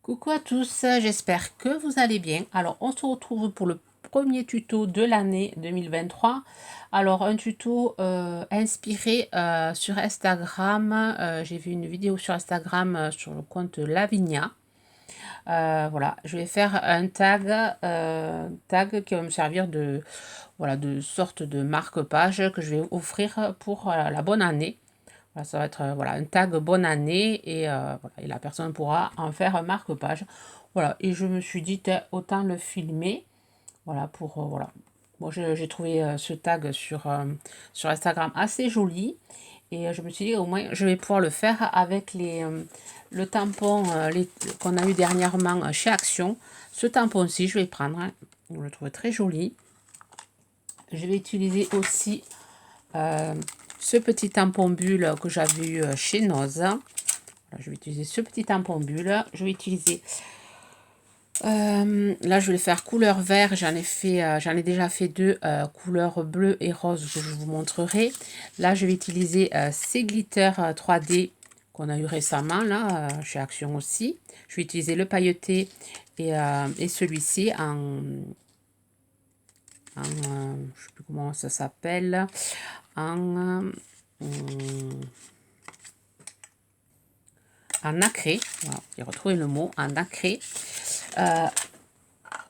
Coucou à tous, j'espère que vous allez bien. Alors, on se retrouve pour le premier tuto de l'année 2023. Alors, un tuto inspiré sur Instagram. J'ai vu une vidéo sur Instagram sur le compte Lavinia. Voilà, je vais faire un tag qui va me servir de, voilà, de sorte de marque-page que je vais offrir pour la bonne année. Voilà, ça va être voilà, un tag bonne année voilà, et la personne pourra en faire un marque-page. Voilà, et je me suis dit autant le filmer. Voilà, pour voilà. Moi, j'ai trouvé ce tag sur Instagram assez joli. Et je me suis dit, au moins, je vais pouvoir le faire avec le tampon qu'on a eu dernièrement chez Action. Ce tampon-ci, je vais prendre. Hein. Je le trouve très joli. Je vais utiliser aussi ce petit tampon bulle que j'avais eu chez Noz. Voilà, je vais utiliser ce petit tampon bulle. Je vais utiliser... là, je vais le faire couleur vert. J'en ai déjà fait deux couleurs bleu et rose que je vous montrerai. Là, je vais utiliser ces glitters 3D qu'on a eu récemment là chez Action aussi. Je vais utiliser le pailleté et celui-ci je ne sais plus comment ça s'appelle, en nacré. Voilà, j'ai retrouvé le mot, en nacré.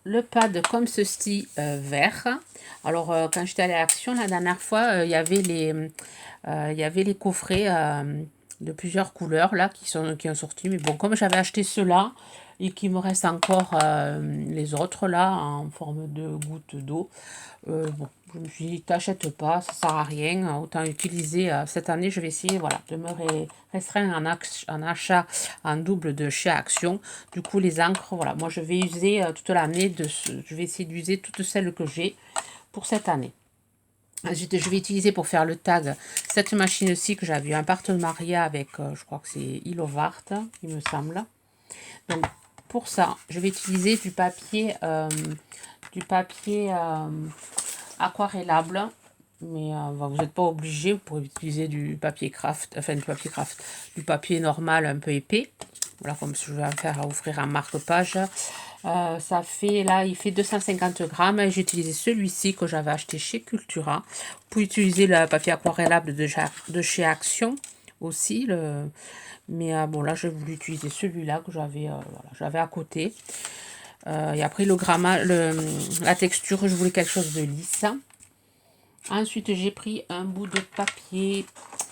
Le pad comme ceci vert. Alors quand j'étais allée à Action la dernière fois, il y avait les coffrets de plusieurs couleurs là qui ont sorti. Mais bon, comme j'avais acheté ceux-là et qu'il me reste encore les autres là en forme de gouttes d'eau, bon, je me suis dit, t'achètes pas, ça sert à rien, autant utiliser. Cette année, je vais essayer voilà, de me restreindre en achat en double de chez Action. Du coup, les encres, voilà, moi je vais user toute l'année, je vais essayer d'user toutes celles que j'ai pour cette année. Ensuite, je vais utiliser pour faire le tag cette machine-ci que j'avais eu un partenariat avec, je crois que c'est Ilovart, il me semble. Donc, pour ça, je vais utiliser du papier aquarellable. Mais vous n'êtes pas obligé, vous pourrez utiliser du papier craft, enfin du papier normal un peu épais. Voilà, comme je vais faire à offrir un marque-page. Ça fait, là, il fait 250 grammes. Et j'ai utilisé celui-ci que j'avais acheté chez Cultura. Vous pouvez utiliser le papier aquarellable de chez Action aussi. Mais bon, là, j'ai voulu utiliser celui-là que j'avais à côté. Et après, la texture, je voulais quelque chose de lisse. Ensuite, j'ai pris un bout de papier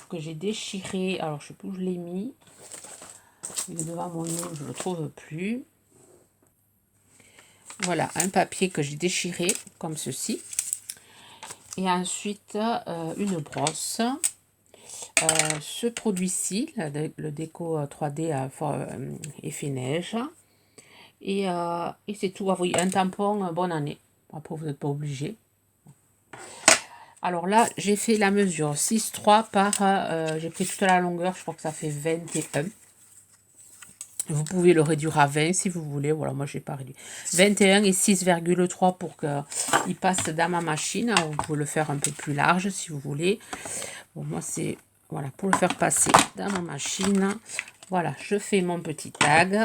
que j'ai déchiré. Alors, je sais plus où je l'ai mis. Il est devant mon nez, je ne le trouve plus. Voilà, un papier que j'ai déchiré, comme ceci. Et ensuite, une brosse. Ce produit-ci, le déco 3D effet neige. Et c'est tout. Ah oui, un tampon, bonne année. Après, vous n'êtes pas obligé. Alors là, j'ai fait la mesure 6,3 par... j'ai pris toute la longueur, je crois que ça fait 21. Vous pouvez le réduire à 20 si vous voulez. Voilà, moi, j'ai pas réduit. 21 et 6,3 pour qu'il passe dans ma machine. Alors, vous pouvez le faire un peu plus large si vous voulez. Bon, moi, c'est... Voilà, pour le faire passer dans ma machine. Voilà, je fais mon petit tag.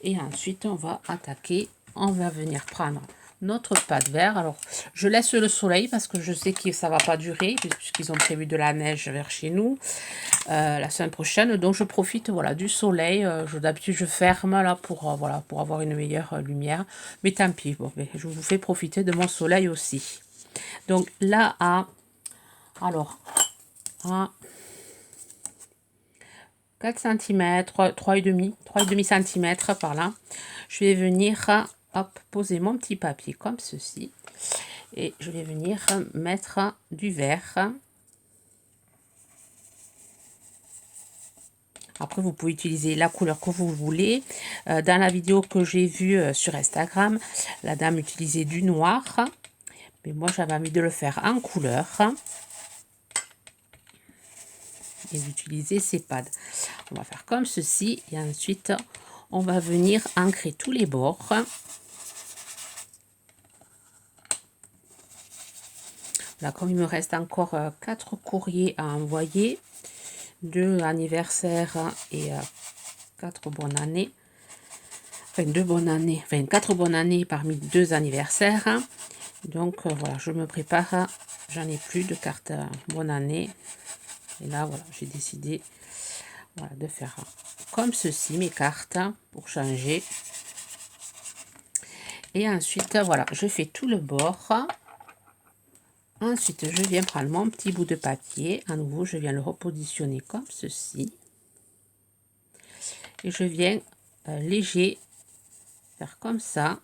Et ensuite, on va attaquer. On va venir prendre notre pâte vert. Alors, je laisse le soleil parce que je sais que ça va pas durer puisqu'ils ont prévu de la neige vers chez nous la semaine prochaine. Donc, je profite voilà du soleil. D'habitude, je ferme là voilà pour avoir une meilleure lumière. Mais tant pis, bon, mais je vous fais profiter de mon soleil aussi. Donc là, alors, à 4 cm, 3,5 cm par là, je vais venir hop, poser mon petit papier comme ceci. Et je vais venir mettre du vert. Après, vous pouvez utiliser la couleur que vous voulez. Dans la vidéo que j'ai vue sur Instagram, la dame utilisait du noir. Mais moi, j'avais envie de le faire en couleur. Et d'utiliser ces pads. On va faire comme ceci. Et ensuite, on va venir ancrer tous les bords. Là, comme il me reste encore 4 courriers à envoyer, 2 anniversaires et 4 bonnes années. Enfin, 2 bonnes années. Enfin, 4 bonnes années parmi 2 anniversaires. Donc, voilà, je me prépare. J'en ai plus de cartes bonne année. Et là, voilà, j'ai décidé voilà, de faire comme ceci, mes cartes, pour changer. Et ensuite, voilà, je fais tout le bord. Ensuite, je viens prendre mon petit bout de papier. À nouveau, je viens le repositionner comme ceci. Et je viens léger faire comme ça.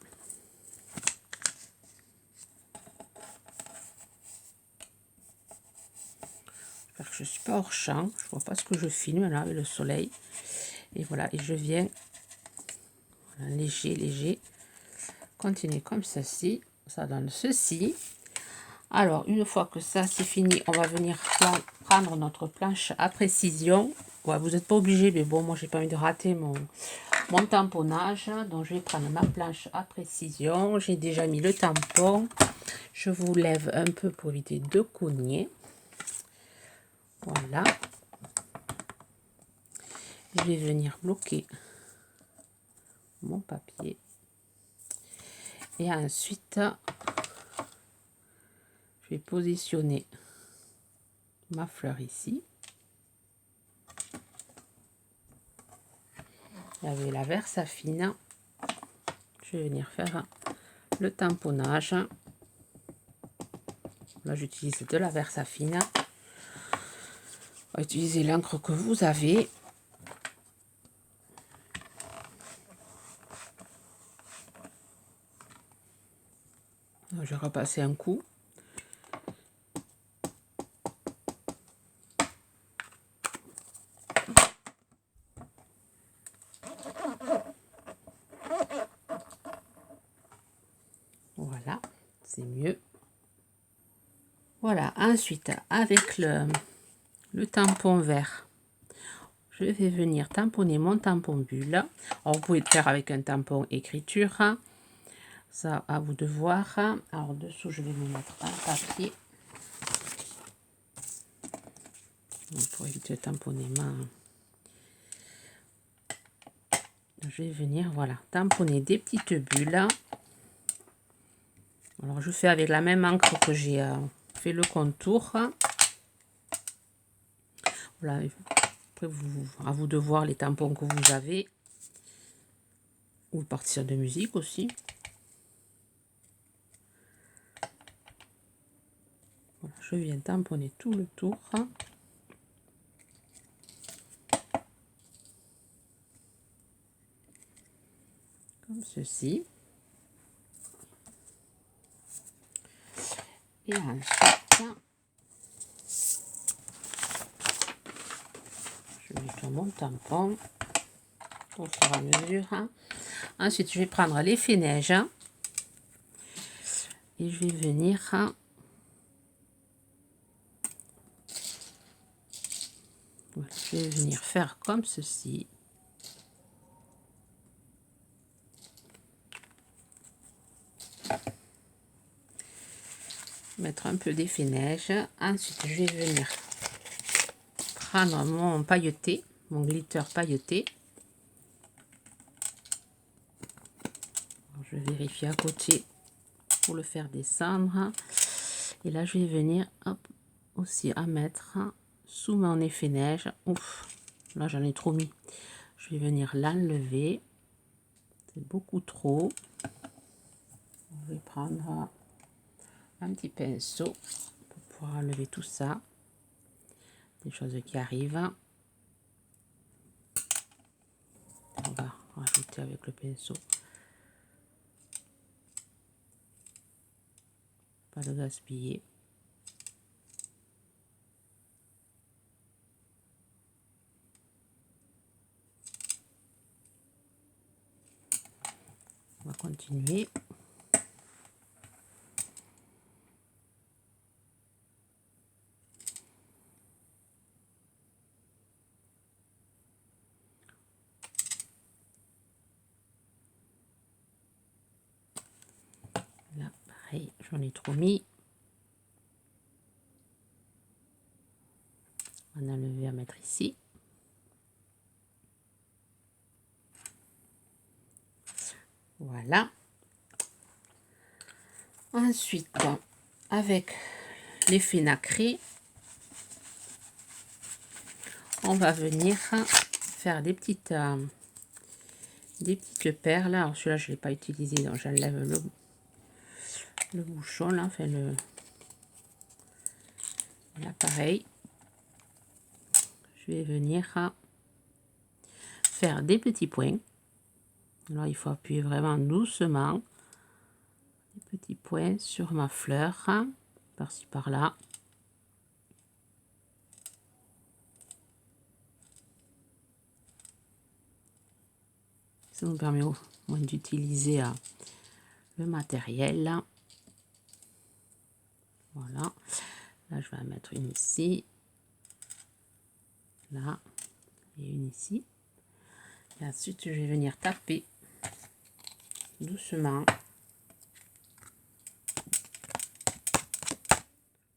J'espère que je ne suis pas hors champ. Je ne vois pas ce que je filme là avec le soleil. Et voilà, et je viens voilà, léger, léger. Continuer comme ceci. Ça donne ceci. Alors, une fois que ça c'est fini, on va venir prendre notre planche à précision. Ouais, vous n'êtes pas obligé, mais bon, moi j'ai pas envie de rater mon tamponnage. Donc, je vais prendre ma planche à précision. J'ai déjà mis le tampon. Je vous lève un peu pour éviter de cogner. Voilà. Je vais venir bloquer mon papier. Et ensuite, je vais positionner ma fleur ici. Avec la Versafine, je vais venir faire le tamponnage. Là, j'utilise de la Versafine. On va utiliser l'encre que vous avez. Je vais repasser un coup. Voilà, c'est mieux. Voilà, ensuite, avec le tampon vert, je vais venir tamponner mon tampon bulle. Alors, vous pouvez le faire avec un tampon écriture. Ça, à vous de voir. Alors, dessous, je vais me mettre un papier. Donc, pour éviter de tamponner je vais venir, voilà, tamponner des petites bulles. Alors, je fais avec la même encre que j'ai fait le contour. Voilà, après, à vous de voir les tampons que vous avez. Ou partir de musique aussi. Voilà, je viens tamponner tout le tour. Comme ceci. Et ensuite, je mets sur mon tampon au fur et à mesure. Ensuite, je vais prendre l'effet neige et je vais venir voilà, je vais venir faire comme ceci. Mettre un peu d'effet neige. Ensuite, je vais venir prendre mon pailleté, mon glitter pailleté. Je vérifie à côté pour le faire descendre. Et là, je vais venir hop, aussi à mettre sous mon effet neige. Ouf, là j'en ai trop mis. Je vais venir l'enlever. C'est beaucoup trop. Je vais prendre un petit pinceau pour pouvoir enlever tout ça. Des choses qui arrivent. On va rajouter avec le pinceau. Pas de gaspiller. On va continuer. Là, pareil, j'en ai trop mis. On a enlevé à mettre ici. Voilà. Ensuite, avec l'effet nacré, on va venir faire des petites perles. Alors celui-là, je ne l'ai pas utilisé, donc j'enlève le bouchon, là, enfin l'appareil. Je vais venir faire des petits points. Alors, il faut appuyer vraiment doucement. Des petits points sur ma fleur, par-ci, par-là. Ça nous permet au moins d'utiliser le matériel. Voilà. Là, je vais en mettre une ici. Là. Et une ici. Et ensuite, je vais venir taper doucement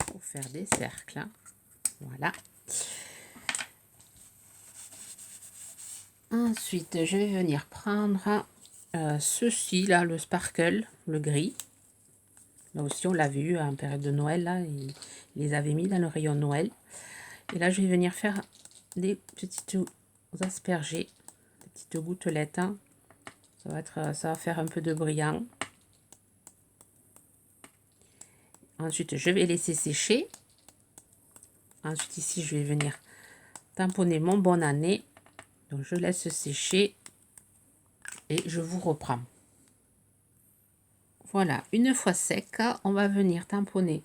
pour faire des cercles. Voilà. Ensuite, je vais venir prendre ceci là, le sparkle, le gris. Là aussi, on l'a vu en période de Noël, là, ils les avaient mis dans le rayon Noël. Et là, je vais venir faire des petites aspergées, des petites gouttelettes. Ça va faire un peu de brillant. Ensuite, je vais laisser sécher. Ensuite, ici, je vais venir tamponner mon bonne année. Donc, je laisse sécher et je vous reprends. Voilà, une fois sec, on va venir tamponner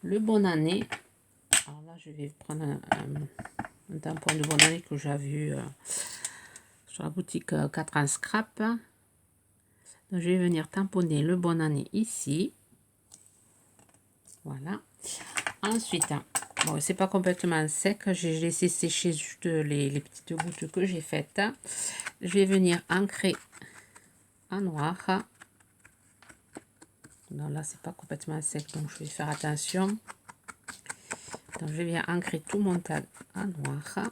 le bonne année. Alors là, je vais prendre un tampon de bonne année que j'ai vu sur la boutique 4 en scrap. Donc, je vais venir tamponner le bonne année ici. Voilà. Ensuite, bon, c'est pas complètement sec, j'ai laissé sécher juste les petites gouttes que j'ai faites. Je vais venir ancrer en noir. Non, là, c'est pas complètement sec, donc je vais faire attention. Donc, je viens ancrer tout mon tag en noir,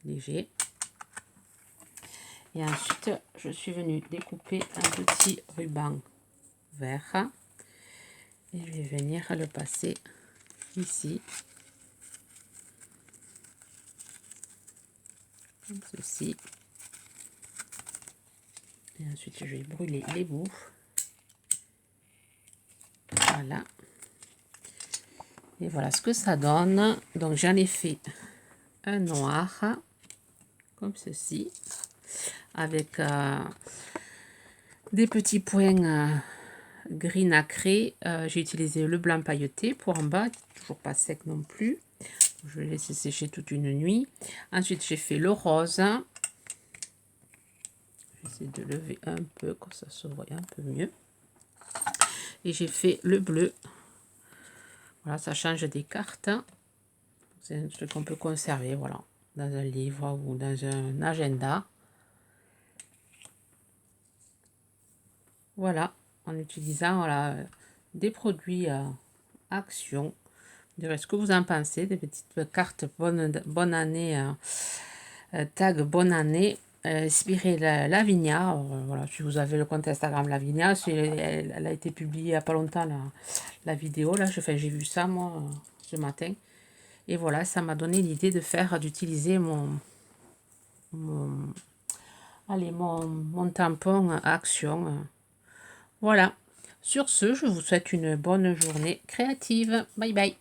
léger. Et ensuite, je suis venue découper un petit ruban vert. Et je vais venir le passer ici. Comme ceci. Et ensuite, je vais brûler les bouts. Voilà. Et voilà ce que ça donne. Donc, j'en ai fait un noir, comme ceci, avec des petits points gris nacré. J'ai utilisé le blanc pailleté pour en bas, toujours pas sec non plus. Je vais laisser sécher toute une nuit. Ensuite, j'ai fait le rose. J'essaie de lever un peu, comme ça se voit un peu mieux. Et j'ai fait le bleu. Voilà, ça change des cartes. C'est un truc qu'on peut conserver, voilà, dans un livre ou dans un agenda. Voilà, en utilisant voilà, des produits Action. Ce que vous en pensez, des petites cartes bonne année, tag bonne année, inspirée Lavinia. Voilà, si vous avez le compte Instagram Lavinia, elle a été publiée il n'y a pas longtemps la vidéo. Là, j'ai vu ça moi ce matin. Et voilà, ça m'a donné l'idée d'utiliser mon tampon Action. Voilà. Sur ce, je vous souhaite une bonne journée créative. Bye bye.